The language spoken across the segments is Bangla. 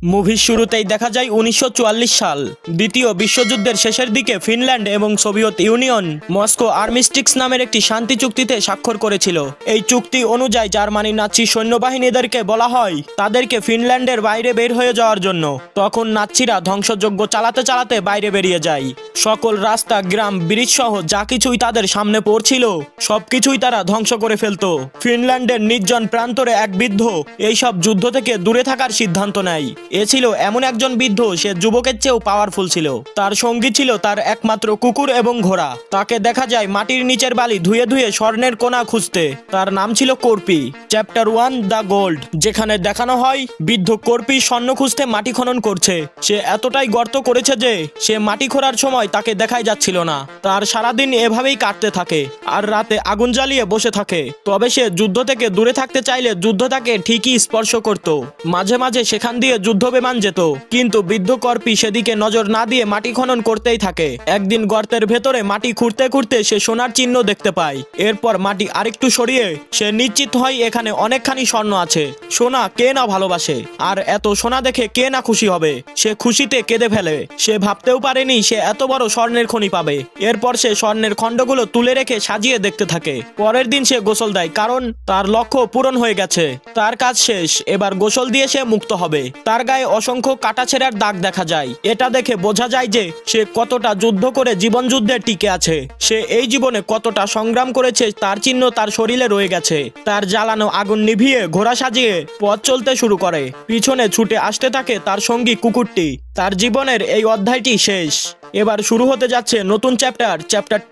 মুভির শুরুতেই দেখা যায় 1944 সাল দ্বিতীয় বিশ্বযুদ্ধের শেষের দিকে ফিনল্যান্ড এবং সোভিয়েত ইউনিয়ন মস্কো আর্মিস্টিক্স নামের একটি শান্তি চুক্তিতে স্বাক্ষর করেছিল। এই চুক্তি অনুযায়ী জার্মানি নাৎসি সৈন্যবাহিনীদেরকে বলা হয় তাদেরকে ফিনল্যান্ডের বাইরে বের হয়ে যাওয়ার জন্য। তখন নাৎসিরা ধ্বংসযজ্ঞ চালাতে চালাতে বাইরে বেরিয়ে যায়। সকল রাস্তা, গ্রাম, ব্রিজ সহ যা কিছুই তাদের সামনে পড়ছিল সবকিছুই তারা ধ্বংস করে ফেলত। ফিনল্যান্ডের নির্জন প্রান্তরে এক বৃদ্ধ এইসব যুদ্ধ থেকে দূরে থাকার সিদ্ধান্ত নেয়। এ ছিল এমন একজন বৃদ্ধ, সে যুবকের চেয়েও পাওয়ারফুল ছিল। তার সঙ্গী ছিল তার একমাত্র কুকুর এবং ঘোড়া। তাকে দেখা যায় মাটির নিচের বালি ধুয়ে ধুয়ে স্বর্ণের কোনা খুঁজতে। তার নাম ছিল কর্পি। চ্যাপ্টার 1 দ্য গোল্ড, যেখানে দেখানো হয় বৃদ্ধ কর্পি স্বর্ণ খুঁজতে মাটি খনন করছে। সে এতটাই গর্ত করেছে যে সে মাটি খোঁড়ার সময় তাকে দেখাই যাচ্ছিল না। তার সারাদিন এভাবেই কাটতে থাকে আর রাতে আগুন জ্বালিয়ে বসে থাকে। তবে সে যুদ্ধ থেকে দূরে থাকতে চাইলে যুদ্ধ তাকে ঠিকই স্পর্শ করত। মাঝে মাঝে সেখান দিয়ে যুদ্ধ বিমান যেত, কিন্তু বৃদ্ধ কর্পি সেদিকে নজর না দিয়ে মাটি খনন করতেই থাকে। একদিন গর্তের ভেতরে মাটি খুঁড়তে খুঁড়তে সে সোনার চিহ্ন দেখতে পায়। এরপর মাটি আরেকটু সরিয়ে সে নিশ্চিত হয় এখানে অনেকখানি স্বর্ণ আছে। সোনা কে না ভালোবাসে, আর এত সোনা দেখে কে না খুশি হবে। সে খুশিতে কেঁদে ফেলে। সে ভাবতেও পারেনি সে এত বড় স্বর্ণের খনি পাবে। এরপর সে স্বর্ণের খণ্ডগুলো তুলে রেখে সাজিয়ে দেখতে থাকে। পরের দিন সে গোসল দেয়, কারণ তার লক্ষ্য পূরণ হয়ে গেছে। তার কাজ শেষ, এবার গোসল দিয়ে সে মুক্ত হবে। তার গায়ে অসংখ্য কাটাছেঁড়ার দাগ দেখা যায়। এটা দেখে বোঝা যায় যে সে কতটা যুদ্ধ করে জীবন যুদ্ধে টিকে আছে। সে এই জীবনে কতটা সংগ্রাম করেছে তার চিহ্ন তার শরীরে রয়ে গেছে। তার জ্বালানো আগুন নিভিয়ে ঘোড়া সাজিয়ে পথ চলতে শুরু করে। পিছনে ছুটে আসতে থাকে তার সঙ্গী কুকুরটি। তার জীবনের এই অধ্যায়টি শেষ। এবার শুরু হতে যাচ্ছে নতুন চ্যাপ্টার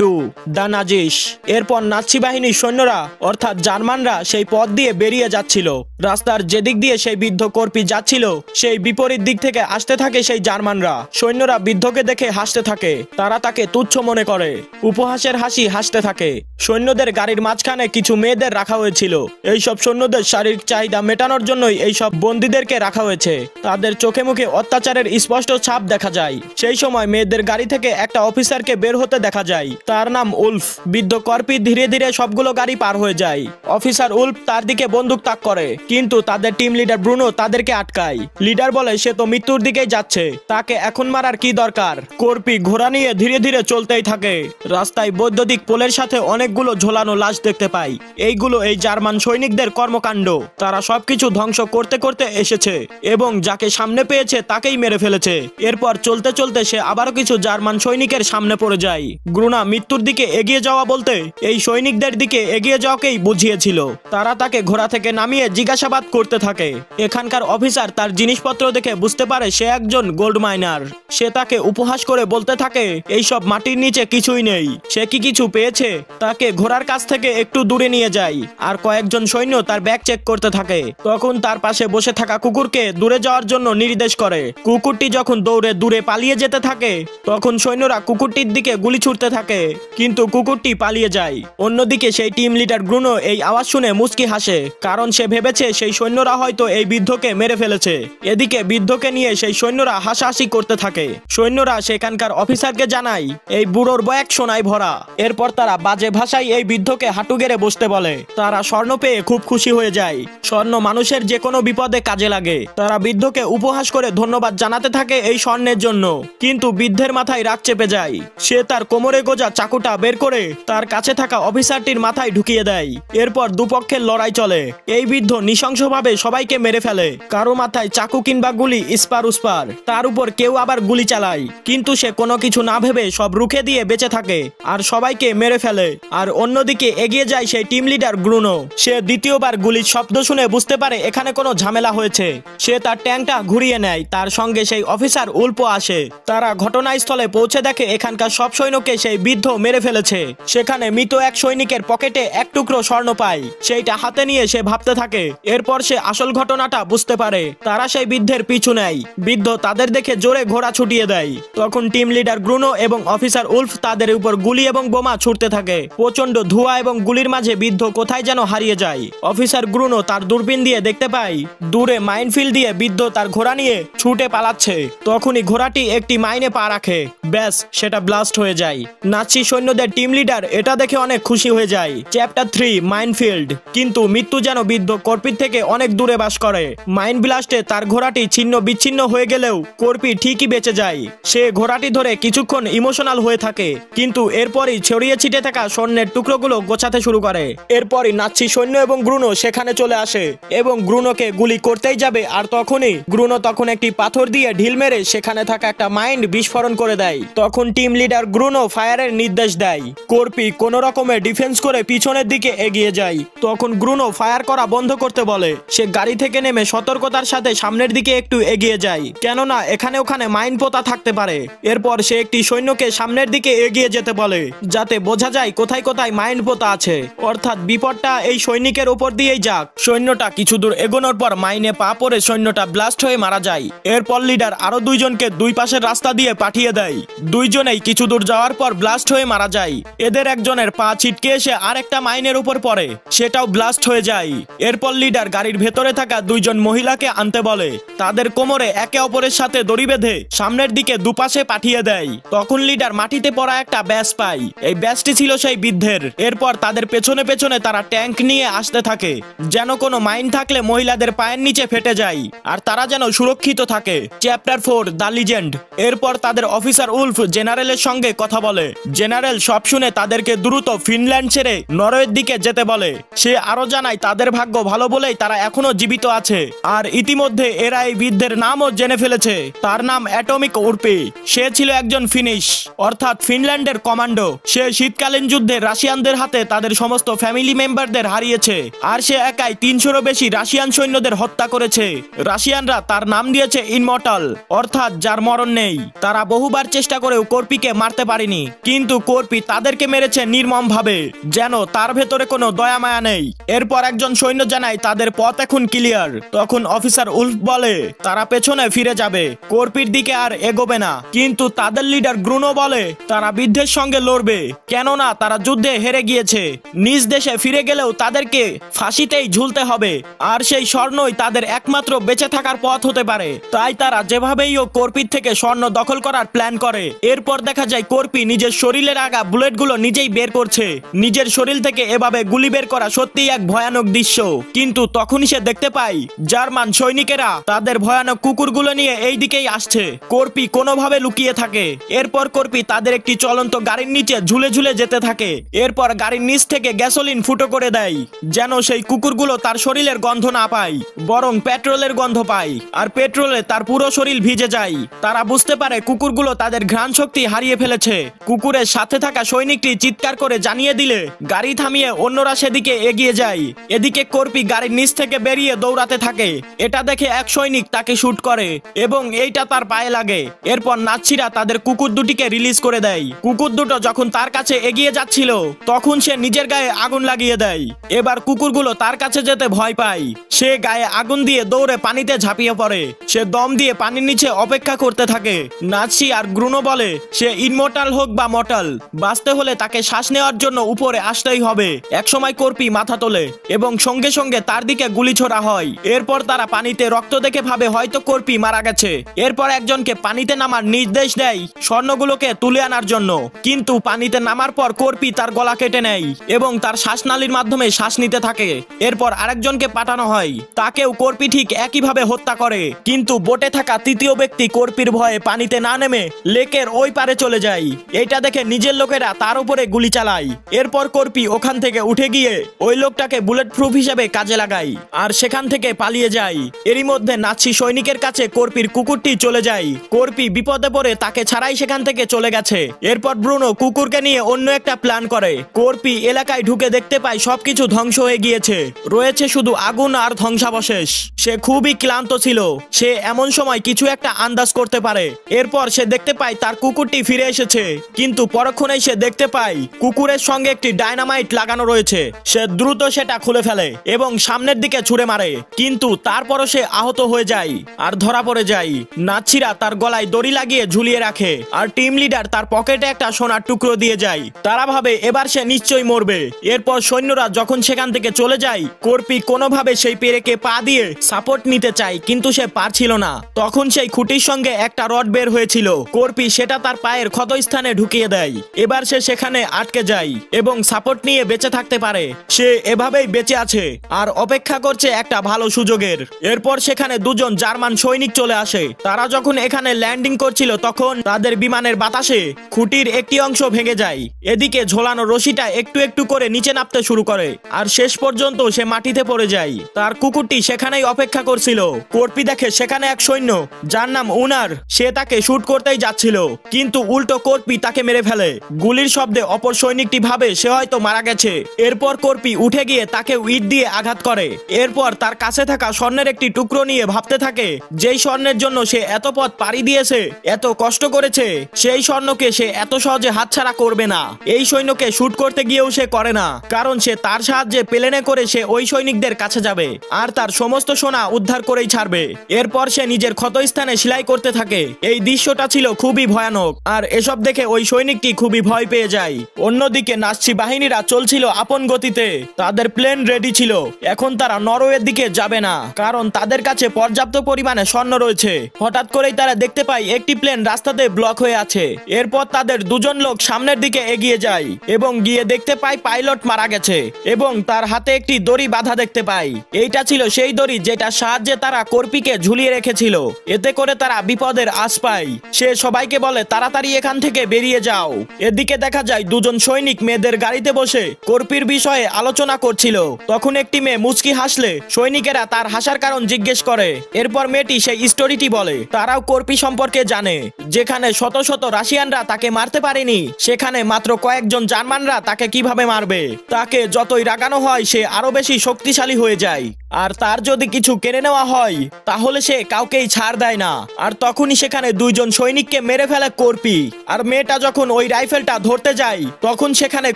2 দ্য নাজিস। এরপর নাৎসি বাহিনীর সৈন্যরা অর্থাৎ জার্মানরা সেই পথ দিয়ে বেরিয়ে যাচ্ছিল। রাস্তার যেদিক দিয়ে সেই বৃদ্ধ কর্পি যাচ্ছিল সেই বিপরীত দিক থেকে আসতে থাকে সেই জার্মানরা। সৈন্যরা বৃদ্ধকে দেখে হাসতে থাকে। তারা তাকে তুচ্ছ মনে করে। উপহাসের হাসি হাসতে থাকে। সৈন্যদের গাড়ির মাঝখানে কিছু মেয়েদের রাখা হয়েছিল। এইসব সৈন্যদের শারীরিক চাহিদা মেটানোর জন্যই এইসব বন্দীদেরকে রাখা হয়েছে। তাদের চোখে মুখে অত্যাচারের স্পষ্ট ছাপ দেখা যায়। সেই সময় মেয়েদের গাড়ি থেকে একটা অফিসারকে বের হতে দেখা যায়। তার নাম উলফ। বৃদ্ধ কর্পি ধীরে ধীরে সবগুলো গাড়ি পার হয়ে যায়। অফিসার উলফ তার দিকে বন্দুক তাক করে, কিন্তু তাদের টিম লিডার ব্রুনো তাদেরকে আটকায়। লিডার বলে সে তো মৃত্যুর দিকেই যাচ্ছে, তাকে এখন মারার কি দরকার। কর্পি ঘোড়া নিয়ে ধীরে ধীরে চলতেই থাকে। রাস্তায় বৈদ্যুতিক পোলের সাথে অনেকগুলো ঝোলানো লাশ দেখতে পাই। এইগুলো এই জার্মান সৈনিকদের কর্মকাণ্ড। তারা সবকিছু ধ্বংস করতে করতে এসেছে এবং যাকে সামনে পেয়েছে তাকেই মেরে ফেলেছে। এরপর চলতে চলতে সে আবারও কিছু জার্মান সৈনিকের সামনে পড়ে যায়। গ্রুনা মৃত্যুর দিকে এগিয়ে যাওয়া বলতে এই সৈনিকদের দিকে এগিয়ে যাওয়াকেই বুঝিয়েছিল। তারা তাকে ঘোড়া থেকে নামিয়ে জিজ্ঞাসাবাদ করতে থাকে। এখানকার অফিসার তার জিনিসপত্র দেখে বুঝতে পারে সে একজন গোল্ড মাইনার। সে তাকে উপহাস করে বলতে থাকে এইসব মাটির নিচে কিছুই নেই। সে কি কিছু পেয়েছে? তাকে ঘোড়ার কাছ থেকে একটু দূরে নিয়ে যায় আর কয়েকজন সৈন্য তার ব্যাগ চেক করতে থাকে। তখন তার পাশে বসে থাকা কুকুরকে দূরে যাওয়ার জন্য নির্দেশ করে। কুকুরটি যখন দৌড়ে দূরে পালিয়ে যেতে থাকে তখন সৈন্যরা কুকুরটির দিকে গুলি ছুড়তে থাকে, কিন্তু কুকুরটি পালিয়ে যায়। অন্যদিকে সেই টিম লিডার ব্রুনো এই আওয়াজ শুনে মুচকি হাসে, কারণ সে ভেবেছে সেই সৈন্যরা হয়তো এই বৃদ্ধকে মেরে ফেলেছে। এদিকে বৃদ্ধকে নিয়ে সেই সৈন্যরা হাসাহাসি করতে থাকে। সৈন্যরা সেখানকার অফিসারকে জানায় এই বুড়োর ব্যাগ সোনায় ভরা। এরপর তারা বাজে ভাষায় এই বৃদ্ধকে হাঁটু গেড়ে বসতে বলে। তারা স্বর্ণ পেয়ে খুব খুশি হয়ে যায়। স্বর্ণ মানুষের যে কোনো বিপদে কাজে লাগে। তারা বৃদ্ধকে উপহাস করে ধন্যবাদ জানাতে থাকে এই স্বর্ণের জন্য, কিন্তু বৃদ্ধের মাথায় রাগ চেপে যায়। সে তার কোমরে গোজা চাকুটা বের করে তার কাছে থাকা অফিসারটির মাথায় ঢুকিয়ে দেয়। এরপর দুপক্ষের লড়াই চলে। এই বৃদ্ধ নৃশংসভাবে সবাইকে মেরে ফেলে। কারো মাথায় চাকু কিংবা গুলি ইস্পার উস্পার, তার উপর কেউ আবার গুলি চালায়, কিন্তু সে কোনো কিছু না ভেবে সব রুখে দিয়ে বেঁচে থাকে আর সবাইকে মেরে ফেলে। আর অন্যদিকে এগিয়ে যায় সেই টিম লিডার গ্রুনো। সে দ্বিতীয়বার গুলির শব্দ শুনে বুঝতে পারে এখানে কোনো ঝামেলা হয়েছে। সে তার ট্যাঙ্কটা ঘুরিয়ে নেয়। তার সঙ্গে সেই অফিসার উল্পো আসে। তারা ঘটনাস্থলে পৌঁছে দেখে এখানকার সব সৈন্যকে সেই বৃদ্ধ মেরে ফেলেছে। সেখানে মৃত এক সৈনিকের পকেটে এক টুকরো স্বর্ণ পায়। সেইটা হাতে নিয়ে সে ভাবতে থাকে। এরপর সে আসল ঘটনাটা বুঝতে পারে। তারা সেই বৃদ্ধের পিছু নেয়। বৃদ্ধ তাদের দেখে জোরে ঘোড়া ছুটিয়ে দেয়। তখন টিম লিডার ব্রুনো এবং অফিসার উলফ তাদের উপর গুলি এবং বোমা ছুটতে থাকে। প্রচন্ড ধোঁয়া এবং গুলির মাঝে বৃদ্ধ কোথায় যেন হারিয়ে যায়। অফিসার ব্রুনো তার দূরবীন দিয়ে দেখতে পায় দূরে মাইনফিল্ড দিয়ে বৃদ্ধ তার ঘোড়া নিয়ে ছুটে পালাচ্ছে। তখনই ঘোড়াটি একটি মাইনে পা রাখে। রাখে, ব্যাস সেটা ব্লাস্ট হয়ে যায়। নাৎসি সৈন্যদের টিম লিডার এটা দেখে অনেক খুশি হয়ে যায়। Chapter 3 minefield. কিন্তু মৃত্যু যেন বৃদ্ধ কর্পির থেকে অনেক দূরে বাস করে। মাইন ব্লাস্টে তার ঘোড়াটি ছিন্ন বিচ্ছিন্ন হয়ে গেলেও কর্পি ঠিকই বেঁচে যায়। সে ঘোড়াটি ধরে কিছুক্ষণ ইমোশনাল হয়ে থাকে, কিন্তু এরপরই ছড়িয়ে ছিটে থাকা স্বর্ণের টুকরোগুলো গোছাতে শুরু করে। এরপরই নাৎসি সৈন্য এবং গ্রুনো সেখানে চলে আসে এবং গ্রুনোকে গুলি করতেই যাবে, আর তখনই গ্রুনো একটি পাথর দিয়ে ঢিল মেরে সেখানে থাকা একটা মাইন্ড বিস্ফোরণ করে দেয়। তখন টিম লিডার গ্রুনো ফায়ারের নির্দেশ দেয়। কর্পি কোনো রকমের ডিফেন্স করে পিছনের দিকে এগিয়ে যায়। তখন গ্রুনো ফায়ার করা বন্ধ করতে বলে। সে গাড়ি থেকে নেমে সতর্কতার সাথে সামনের দিকে একটু এগিয়ে যায়, কেননা এখানে ওখানে মাইন পোতা থাকতে পারে। এরপর সে একটি সৈন্যকে সামনের দিকে এগিয়ে যেতে বলে, যাতে বোঝা যায় কোথায় কোথায় মাইন পোতা আছে, অর্থাৎ বিপদটা এই সৈনিকের উপর দিয়েই যাক। সৈন্যটা কিছু দূর এগোনোর পর মাইনে পা পড়ে সৈন্যটা ব্লাস্ট হয়ে মারা যায়। এরপর লিডার আরো দুইজনকে দুই পাশের রাস্তা দিয়ে পাঠিয়ে দেয়। দুইজনেই কিছু দূর যাওয়ার পর ব্লাস্ট হয়ে মারা যায়। এদের একজনের পা ছিটকে এসে আরেকটা মাইনের উপর পড়ে, সেটাও ব্লাস্ট হয়ে যায়। এরপর লিডার গাড়ির ভেতরে থাকা দুইজন মহিলাকে আনতে বলে। তাদের কোমরে একে অপরের সাথে দড়ি বেঁধে সামনের দিকে দুপাশে পাঠিয়ে দেয়। তখন লিডার মাটিতে পড়া একটা ব্যাস পায়। এই ব্যাসটি ছিল সেই বৃদ্ধের। এরপর তাদের পেছনে পেছনে তারা ট্যাঙ্ক নিয়ে আসতে থাকে, যেন কোনো মাইন থাকলে মহিলাদের পায়ের নিচে ফেটে যায় আর তারা যেন সুরক্ষিত থাকে। Chapter 4 the legend. এরপর তাদের অফিসার উলফ জেনারেলের সঙ্গে কথা বলে। জেনারেল সব শুনে তাদেরকে দ্রুত ফিনল্যান্ড ছেড়ে নরওয়ের দিকে যেতে বলে। সে আরো জানায় তাদের ভাগ্য ভালো বলেই তারা এখনো জীবিত আছে, আর ইতিমধ্যে এরা এই বৃদ্ধের নামও জেনে ফেলেছে। তার নাম অ্যাটমিক উর্পি। সে ছিল একজন ফিনিশ, অর্থাৎ ফিনল্যান্ডের কমান্ডো। সে শীতকালীন যুদ্ধে রাশিয়ানদের হাতে তাদের সমস্ত ফ্যামিলি মেম্বারদের হারিয়েছে, আর সে একাই 300-রও বেশি রাশিয়ান সৈন্যদের হত্যা করেছে। রাশিয়ানরা তার নাম দিয়েছে ইনমর্টাল, অর্থাৎ যার মরণ নেই। তারা বহুবার চেষ্টা করেও কর্পিকে মারতে পারেনি, কিন্তু কর্পি তাদেরকে মেরেছে নির্মম ভাবে, যেন তার ভেতরে কোনো দয়া মায়া নেই। এরপর একজন সৈন্য জানায় তাদের পথ এখন ক্লিয়ার। তখন অফিসার উলফ বলে তারা পেছনে ফিরে যাবে, কর্পির দিকে আর এগোবে না। কিন্তু তাদের লিডার গ্রুনো বলে তারা বৃদ্ধের সঙ্গে লড়বে, কেননা তারা যুদ্ধে হেরে গিয়েছে। নিজ দেশে ফিরে গেলেও তাদেরকে ফাঁসিতেই ঝুলতে হবে, আর সেই স্বর্ণই তাদের একমাত্র বেঁচে থাকার পথ হতে পারে। তাই তারা যেভাবেই হোক কর্পির থেকে স্বর্ণ দখল করার প্ল্যান করে। এরপর দেখা যায় কর্পি নিজের শরীরের আগা বুলেটগুলো নিজেই বের করছে। নিজের শরীর থেকে এভাবে গুলি বের করা সত্যিই এক ভয়ানক দৃশ্য। কিন্তু তখনই সে দেখতে পায় জার্মান সৈনিকেরা তাদের ভয়ানক কুকুরগুলো নিয়ে এই দিকেই আসছে। কর্পি কোনোভাবে লুকিয়ে থাকে। এরপর কর্পি তাদের একটি চলন্ত গাড়ির নিচে ঝুলে ঝুলে যেতে থাকে। এরপর গাড়ির নিচ থেকে গ্যাসোলিন ফুটো করে দেয়, যেন সেই কুকুরগুলো তার শরীরের গন্ধ না পায়, বরং পেট্রোলের গন্ধ পায়। আর পেট্রোলে তার পুরো শরীর ভিজে যায়। তারা বুঝতে পারে কুকুরগুলো তাদের ঘ্রাণ শক্তি হারিয়ে ফেলেছে। কুকুরের সাথে থাকা সৈনিকটি চিৎকার করে জানিয়ে দিলে গাড়ি থামিয়ে অন্যরা সেদিকে এগিয়ে যায়। এদিকে কর্পি গাড়ির নিচ থেকে বেরিয়ে দৌড়াতে থাকে। এটা দেখে এক সৈনিক তাকে শুট করে এবং এইটা তার পায়ে লাগে। এরপর নাৎসিরা তাদের কুকুর দুটিকে রিলিজ করে দেয়। কুকুর দুটো যখন তার কাছে এগিয়ে যাচ্ছিল, তখন সে নিজের গায়ে আগুন লাগিয়ে দেয়। এবার কুকুরগুলো তার কাছে যেতে ভয় পায়। সে গায়ে আগুন দিয়ে দৌড়ে পানিতে ঝাঁপিয়ে পড়ে। সে দম দিয়ে পানির নিচে অপেক্ষা করতে থাকে। নাৎসি আর গ্রুনো বলে সে ইনমর্টাল হোক বা মর্টাল, বাঁচতে হলে তাকে শ্বাস নেওয়ার জন্য উপরে আসতেই হবে। একসময় কর্পি মাথা তোলে এবং সঙ্গে সঙ্গে তার দিকে গুলি ছোড়া হয়। এরপর তারা পানিতে রক্ত দেখে ভাবে হয়তো কর্পি মারা গেছে। এরপর একজনকে পানিতে নামার নির্দেশ দেয় স্বর্ণগুলোকে তুলে আনার জন্য, কিন্তু পানিতে নামার পর কর্পি তার গলা কেটে নেয় এবং তার শ্বাসনালীর মাধ্যমে শ্বাস নিতে থাকে। এরপর আরেকজনকে পাঠানো হয়, তাকেও কর্পি ঠিক একইভাবে হত্যা করে। কিন্তু বোটে থাকা তৃতীয় ব্যক্তি কর্পির ভয়ে পানিতে না নেমে লেকের ওই পারে চলে যায়। এটা দেখে নিজের লোকেরা তার উপরে গুলি চালায়। এরপর কর্পি ওখান থেকে উঠে গিয়ে ওই লোকটাকে বুলেট প্রুফ হিসেবে কাজে লাগায় আর সেখান থেকে পালিয়ে যায়। এরই মধ্যে নাৎসি সৈনিকের কাছে কর্পির কুকুরটি চলে যায়। কর্পি বিপদে পড়ে তাকে ছাড়াই সেখান থেকে চলে গেছে। এরপর ব্রুনো কুকুরকে নিয়ে অন্য একটা প্ল্যান করে। কর্পি এলাকায় ঢুকে দেখতে পায় সবকিছু ধ্বংস হয়ে গিয়েছে, রয়েছে শুধু আগুন আর ধ্বংসাবশেষ। সে খুবই ক্লান্ত ছিল। সে এমন সময় কিছু একটা আন্দাজ করতে পারে। এরপর সে দেখতে পায় তার কুকুরটি ফিরে এসেছে, কিন্তু পরক্ষণেই সে দেখতে পায় কুকুরের সঙ্গে একটি ডায়নামাইট লাগানো রয়েছে। সে দ্রুত সেটা খুলে ফেলে এবং সামনের দিকে ছুড়ে মারে, কিন্তু তারপরও সে আহত হয়ে যায় আর ধরা পড়ে যায়। নাৎসিরা তার গলায় দড়ি লাগিয়ে ঝুলিয়ে রাখে আর টিম লিডার তার পকেটে একটা সোনার টুকরো দিয়ে যায়। তারা ভাবে এবার সে নিশ্চয়ই মরবে। এরপর সৈন্যরা যখন সেখান থেকে চলে যায়, কর্পি কোনোভাবে সেই পেরেকে পা দিয়ে সাপোর্ট নিতে চায়, কিন্তু সে পারছিল না। তখন সেই খুঁটির সঙ্গে একটা রড বের হয়েছিল কর্পি সেটা তার পায়ের ক্ষতস্থানে ঢুকিয়ে দেয়। এবার সে সেখানে আটকে যায় এবং সাপোর্ট নিয়ে বেঁচে থাকতে পারে। সে এভাবেই বেঁচে আছে আর অপেক্ষা করছে একটা ভালো সুযোগের। এরপর সেখানে দুজন জার্মান সৈনিক চলে আসে। তারা যখন এখানে ল্যান্ডিং করছিল তখন তাদের বিমানের বাতাসে খুঁটির একটি অংশ ভেঙে যায়। এদিকে ঝোলানো রশিটা একটু একটু করে নিচে নামতে শুরু করে আর শেষ পর্যন্ত সে মাটিতে পড়ে যায়। তার কুকুরটি সেখানেই অপেক্ষা করছিল। কর্পি দেখে সেখানে এক সৈন্য যার নাম উনার, সে তাকে শুট করতেই যাচ্ছিল, কিন্তু উল্টো কর্পি তাকে মেরে ফেলে। গুলির শব্দে অপর সৈনিকটি ভাবে সে হয়তো মারা গেছে। এরপর কর্পি উঠে গিয়ে তাকে ইট দিয়ে আঘাত করে। এরপর তার কাছে থাকা স্বর্ণের একটি টুকরো নিয়ে ভাবতে থাকে যেই স্বর্ণের জন্য সে এত পথ পাড়ি দিয়েছে, এত কষ্ট করেছে, সেই স্বর্ণকে সে এত সহজে হাতছাড়া করবে না। এই সৈন্যকে শুট করতে গিয়েও সে করে না, কারণ সে তার সাহায্যে প্লেনে করে সে ওই সৈনিকদের কাছে যাবে আর তার সমস্ত সোনা উদ্ধার করেই ছাড়বে। এরপর সে নিজের ক্ষতস্থানে সেলাই করতে থাকে। এই দৃশ্যটা ছিল খুবই ভয়ানক আর এসব দেখে ওই সৈনিকটি খুবই ভয় পেয়ে যায়। অন্যদিকে নাৎসি বাহিনীরা চলছিল আপন গতিতে। তাদের প্লেন রেডি ছিল। এখন তারা নরওয়ের দিকে যাবে না, কারণ তাদের কাছে পর্যাপ্ত পরিমাণে স্বর্ণ রয়েছে। হঠাৎ করেই তারা দেখতে পায় একটি প্লেন রাস্তাতে ব্লক হয়ে আছে। এরপর তাদের দুজন লোক সামনের দিকে এগিয়ে যায় এবং গিয়ে দেখতে পায় পাইলট মারা গেছে এবং তার হাতে একটি দড়ি বাঁধা দেখতে পায়। এইটা ছিল সেই দড়ি যেটা সাহায্যে তারা কর্পিকে ঝুলিয়ে রেখেছিল। এতে করে তারা বিপদের আশ পায়। সে সবাইকে বলে তাড়াতাড়ি এখান থেকে বেরিয়ে যাও। এদিকে দেখা যায় দুজন সৈনিক মেয়েদের গাড়িতে বসে কর্পির বিষয়ে আলোচনা করছিল। তখন একটি মেয়ে মুচকি হাসলে সৈনিকেরা তার হাসার কারণ জিজ্ঞেস করে। এরপর মেয়েটি সেই স্টোরিটি বলে। তারাও কর্পি সম্পর্কে জানে, যেখানে শত শত রাশিয়ানরা তাকে মারতে পারেনি, সেখানে মাত্র কয়েকজন জার্মানরা তাকে কিভাবে মারবে। তাকে যতই রাগানো হয় সে আরো বেশি শক্তিশালী হয়ে যায়, আর তার যদি কিছু কেড়ে নেওয়া হয় তাহলে সে কাউকেই ছাড় দেয় না। আর তখনই সেখানে দুইজন সৈনিককে মেরে ফেলে কর্পি। আর মেয়েটা যখন ওই রাইফেলটা ধরতে যায় তখন সেখানে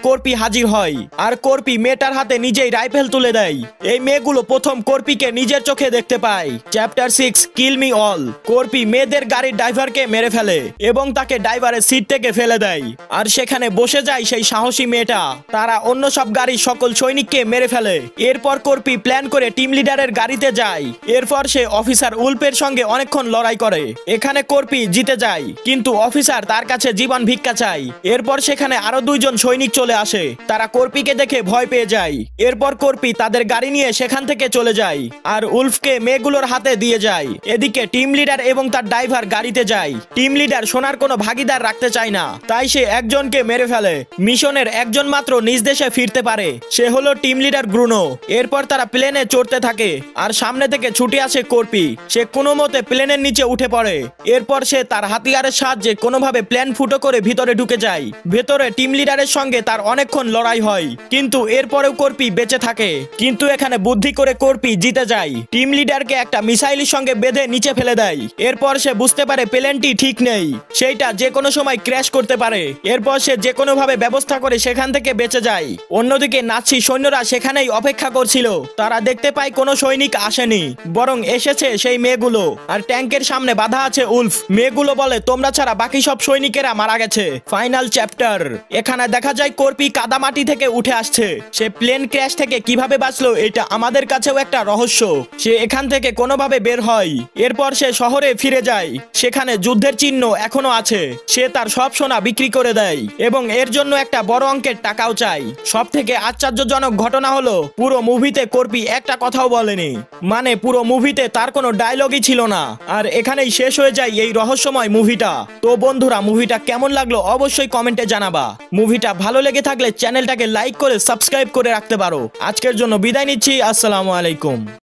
কর্পি হাজির হয় আর কর্পি মেয়েটার হাতে নিজেই রাইফেল তুলে দেয়। এই মেয়েগুলো প্রথম কর্পিকে নিজের চোখে দেখতে পায়। Chapter 6 kill me all. কর্পি মেয়েদের গাড়ির ড্রাইভারকে মেরে ফেলে এবং তাকে ড্রাইভারের সিট থেকে ফেলে দেয়। আর সেখানে বসে যায় সেই সাহসী মেয়েটা। তারা অন্য সব গাড়ির সকল সৈনিককে মেরে ফেলে। এরপর কর্পি প্ল্যান করে টিম লিডারের গাড়িতে যায়। এরপর সে অফিসার উল্ফের সঙ্গে অনেকক্ষণ লড়াই করে। এখানে কর্পি জিতে যায়, কিন্তু অফিসার তার কাছে জীবন ভিক্ষা চায়। এরপর সেখানে আরো দুইজন সৈনিক চলে আসে। তারা কর্পিকে দেখে ভয় পেয়ে যায়। এরপর কর্পি তাদের গাড়ি নিয়ে সেখান থেকে চলে যায় আর উল্ফকে মেয়েগুলোর হাতে দিয়ে যায়। এদিকে টিম লিডার এবং তার ড্রাইভার গাড়িতে যায়। টিম লিডার সোনার কোনো ভাগিদার রাখতে চায় না, তাই সে একজনকে মেরে ফেলে। মিশনের একজন মাত্র নিজ দেশে ফিরতে পারে, সে হলো টিম লিডার ব্রুনো। এরপর তারা প্লেনে চড়তে থাকে আর সামনে থেকে ছুটে আসে কর্পি। সে কোনো মতে প্লেনের নিচে উঠে পড়ে। এরপর সে তার হাতিয়ারের সাহায্যে কোনোভাবে প্লেন ফুটো করে ভিতরে ঢুকে যায়। ভেতরে টিম লিডারের সঙ্গে তার অনেকক্ষণ লড়াই হয়, কিন্তু এরপরেও কর্পি বেঁচে থাকে। কিন্তু এখানে বুদ্ধি করে কর্পি জিতে যায়। টিম লিডারকে একটা মিসাইলের সঙ্গে বেঁধে নিচে ফেলে দেয়। এরপর সে বুঝতে পারে প্লেনটি ঠিক নেই, সেইটা যে কোনো সময় ক্র্যাশ করতে পারে। এরপর সে যে কোনো ভাবে ব্যবস্থা করে সেখান থেকে বেঁচে যায়। অন্যদিকে নাৎসি সৈন্যরা সেখানেই অপেক্ষা করছিল। তারা দেখতে পায় কোনো সৈনিক আসেনি, বরং এসেছে সেই মেয়েগুলো। আর ট্যাঙ্কের সামনে বাধা আছে উল্ফ। মেয়েগুলো বলে তোমরা ছাড়া বাকি সব সৈনিকেরা মারা গেছে। Final chapter. এখানে দেখা যায় কর্পি কাদামাটি থেকে উঠে আসছে। সে প্লেন ক্র্যাশ থেকে কিভাবে বাঁচলো এটা আমাদের কাছেও একটা রহস্য। সে এখান থেকে কোনোভাবে বের হয়। এরপর সে শহরে ফিরে যায়। সেখানে যুদ্ধের চিহ্ন এখনো আছে। সে তার সব সোনা বিক্রি করে দেয় এবং এর জন্য একটা বড় অঙ্কের টাকাও চাই। সব থেকে আশ্চর্যজনক ঘটনা হলো পুরো মুভিতে কর্পি একটা কথাও বলেনি, মানে পুরো মুভিতে তার কোনো ডায়লগই ছিল না। আর এখানেই শেষ হয়ে যায় এই রহস্যময় মুভিটা। তো বন্ধুরা, মুভিটা কেমন লাগলো অবশ্যই কমেন্টে জানাবা। মুভিটা ভালো লেগে থাকলে চ্যানেলটাকে লাইক করে সাবস্ক্রাইব করে রাখতে পারো। আজকের জন্য বিদায় নিচ্ছি। আসসালামু আলাইকুম।